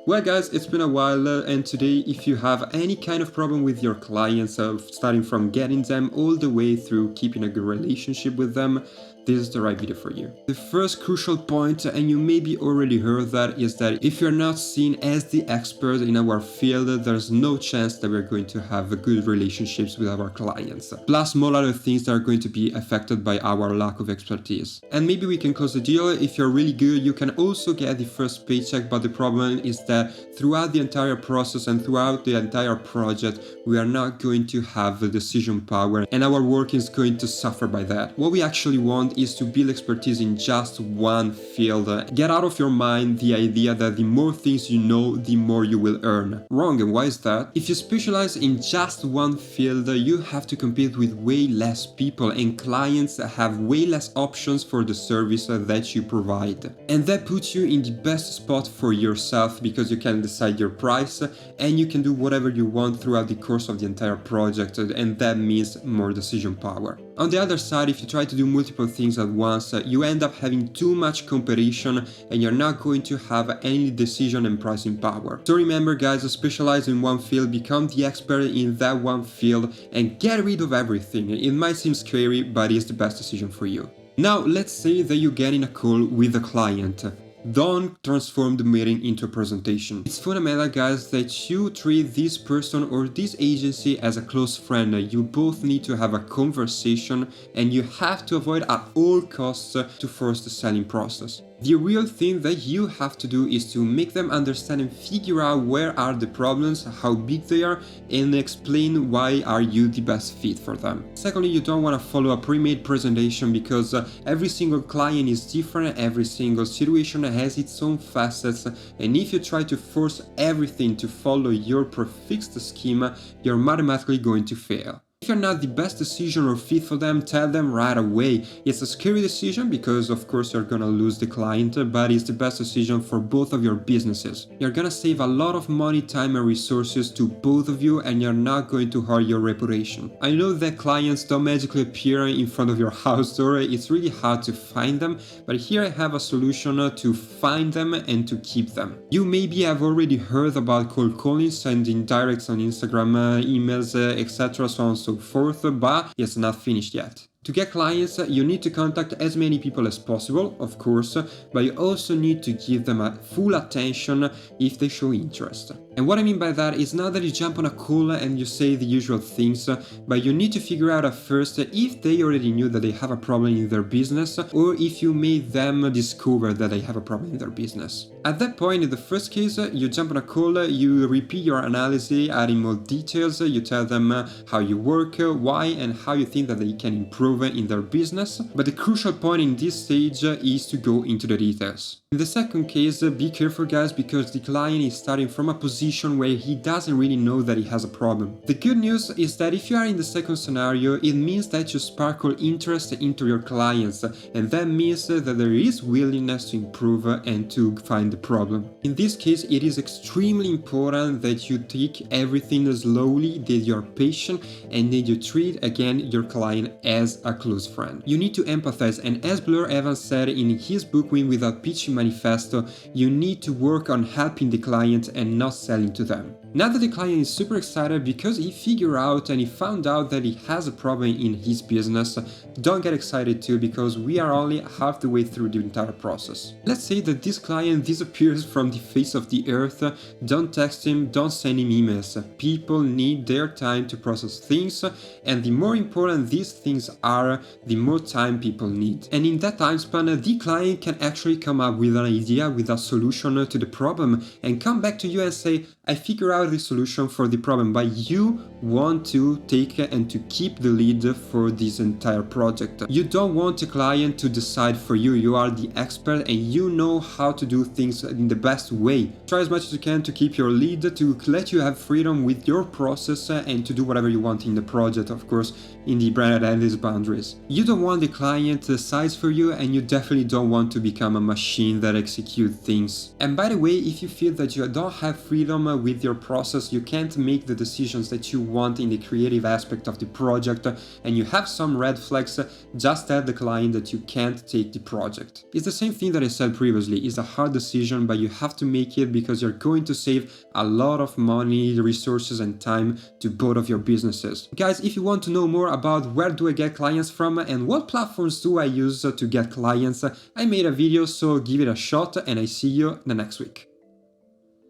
Well guys, it's been a while and today if you have any kind of problem with your clients, starting from getting them all the way through keeping a good relationship with them, this is the right video for you. The first crucial point, and you maybe already heard that, is that if you're not seen as the expert in our field, there's no chance that we're going to have good relationships with our clients. Plus more other things that are going to be affected by our lack of expertise. And maybe we can close the deal. If you're really good, you can also get the first paycheck, but the problem is that throughout the entire process and throughout the entire project, we are not going to have the decision power and our work is going to suffer by that. What we actually want is to build expertise in just one field. Get out of your mind the idea that the more things you know, the more you will earn. Wrong, and why is that? If you specialize in just one field, you have to compete with way less people and clients have way less options for the service that you provide. And that puts you in the best spot for yourself because you can decide your price and you can do whatever you want throughout the course of the entire project, and that means more decision power. On the other side, if you try to do multiple things at once, you end up having too much competition and you're not going to have any decision and pricing power. So remember guys, specialize in one field, become the expert in that one field and get rid of everything. It might seem scary, but it's the best decision for you. Now let's say that you get in a call with a client. Don't transform the meeting into a presentation. It's fundamental guys that you treat this person or this agency as a close friend. You both need to have a conversation and you have to avoid at all costs to force the selling process. The real thing that you have to do is to make them understand and figure out where are the problems, how big they are, and explain why are you the best fit for them. Secondly, you don't want to follow a pre-made presentation because every single client is different, every single situation has its own facets, and if you try to force everything to follow your prefixed schema, you're mathematically going to fail. If you're not the best decision or fit for them, tell them right away. It's a scary decision because of course you're gonna lose the client, but it's the best decision for both of your businesses. You're gonna save a lot of money, time and resources to both of you and you're not going to hurt your reputation. I know that clients don't magically appear in front of your house door, it's really hard to find them, but here I have a solution to find them and to keep them. You maybe have already heard about cold calling, sending directs on Instagram, emails, etc. so on and so forth, but it's not finished yet. To get clients, you need to contact as many people as possible, of course, but you also need to give them a full attention if they show interest. And what I mean by that is not that you jump on a call and you say the usual things, but you need to figure out at first if they already knew that they have a problem in their business or if you made them discover that they have a problem in their business. At that point, in the first case, you jump on a call, you repeat your analysis, adding more details, you tell them how you work, why and how you think that they can improve in their business, but the crucial point in this stage is to go into the details. In the second case, be careful guys because the client is starting from a position where he doesn't really know that he has a problem. The good news is that if you are in the second scenario, it means that you sparkle interest into your clients and that means that there is willingness to improve and to find the problem. In this case, it is extremely important that you take everything slowly, that you're patient and that you treat again your client as a close friend. You need to empathize, and as Blair Evans said in his book Win Without Pitching Manifesto, you need to work on helping the client and not selling to them. Now that the client is super excited because he figured out and he found out that he has a problem in his business, don't get excited too because we are only half the way through the entire process. Let's say that this client disappears from the face of the earth, don't text him, don't send him emails. People need their time to process things, and the more important these things are, the more time people need. And in that time span, the client can actually come up with an idea, with a solution to the problem and come back to you and say, I figure out the solution for the problem, but you want to take and to keep the lead for this entire project. You don't want the client to decide for you. You are the expert and you know how to do things in the best way. Try as much as you can to keep your lead, to let you have freedom with your process and to do whatever you want in the project, of course, in the brand identity's boundaries. You don't want the client to decide for you and you definitely don't want to become a machine that executes things. And by the way, if you feel that you don't have freedom with your process, you can't make the decisions that you want in the creative aspect of the project, and you have some red flags, just tell the client that you can't take the project. It's the same thing that I said previously. It's a hard decision, but you have to make it because you're going to save a lot of money, resources, and time to both of your businesses. Guys, if you want to know more about where do I get clients from and what platforms do I use to get clients, I made a video, so give it a shot, and I see you the next week.